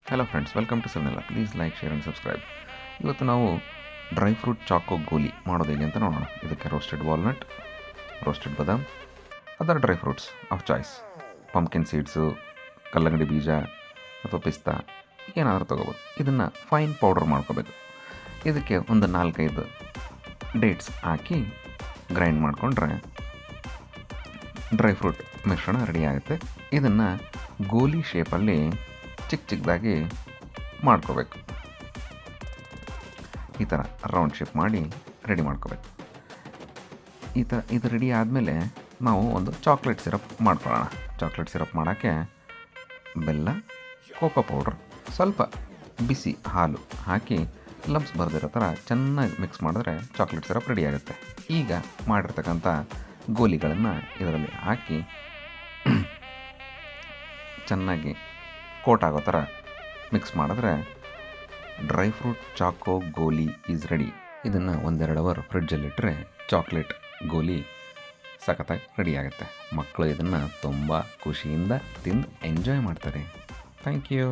Hello friends, welcome to ಸೆಲ್ನೆಲ್ಲ. Please like, share and subscribe. ಇವತ್ತು ನಾವು ಡ್ರೈ ಫ್ರೂಟ್ ಚಾಕೋ ಗೋಲಿ ಮಾಡೋದು ಹೇಗೆ ಅಂತ ನೋಡೋಣ. ಇದಕ್ಕೆ roasted walnut, roasted badam, other dry fruits of choice, pumpkin seeds, ಕಲ್ಲಂಗಡಿ ಬೀಜ ಅಥವಾ ಪಿಸ್ತಾ ಏನಾದರೂ ತೊಗೋಬೋದು. ಇದನ್ನು ಫೈನ್ ಪೌಡರ್ ಮಾಡ್ಕೋಬೇಕು. ಇದಕ್ಕೆ ಒಂದು 4-5 ಡೇಟ್ಸ್ ಹಾಕಿ ಗ್ರೈಂಡ್ ಮಾಡಿಕೊಂಡ್ರೆ ಡ್ರೈ ಫ್ರೂಟ್ ಮಿಶ್ರಣ ರೆಡಿ ಆಗುತ್ತೆ. ಇದನ್ನು ಗೋಲಿ ಶೇಪಲ್ಲಿ ಚಿಕ್ಕದಾಗಿ ಮಾಡ್ಕೋಬೇಕು. ಈ ಥರ ರೌಂಡ್ ಶೇಪ್ ಮಾಡಿ ರೆಡಿ ಮಾಡ್ಕೋಬೇಕು. ಇದು ರೆಡಿ ಆದಮೇಲೆ ನಾವು ಒಂದು ಚಾಕ್ಲೇಟ್ ಸಿರಪ್ ಮಾಡ್ಕೊಳ್ಳೋಣ. ಚಾಕ್ಲೇಟ್ ಸಿರಪ್ ಮಾಡೋಕ್ಕೆ ಬೆಲ್ಲ, ಕೋಕೋ ಪೌಡ್ರ್, ಸ್ವಲ್ಪ ಬಿಸಿ ಹಾಲು ಹಾಕಿ ಲಂಪ್ಸ್ ಬರೆದಿರೋ ಥರ ಚೆನ್ನಾಗಿ ಮಿಕ್ಸ್ ಮಾಡಿದ್ರೆ ಚಾಕ್ಲೇಟ್ ಸಿರಪ್ ರೆಡಿ ಆಗುತ್ತೆ. ಈಗ ಮಾಡಿರ್ತಕ್ಕಂಥ ಗೋಲಿಗಳನ್ನು ಇದರಲ್ಲಿ ಹಾಕಿ ಚೆನ್ನಾಗಿ ಕೋಟ್ ಆಗೋ ಥರ ಮಿಕ್ಸ್ ಮಾಡಿದ್ರೆ ಡ್ರೈ ಫ್ರೂಟ್ ಚಾಕೋ ಗೋಲಿ ಈಸ್ ರೆಡಿ. ಇದನ್ನು 1-2 ಅವರ್ ಫ್ರಿಡ್ಜಲ್ಲಿಟ್ಟರೆ ಚಾಕ್ಲೇಟ್ ಗೋಲಿ ಸಖತ್ತಾಗಿ ರೆಡಿ ಆಗುತ್ತೆ. ಮಕ್ಕಳು ಇದನ್ನು ತುಂಬ ಖುಷಿಯಿಂದ ತಿಂದು ಎಂಜಾಯ್ ಮಾಡ್ತಾರೆ. Thank you.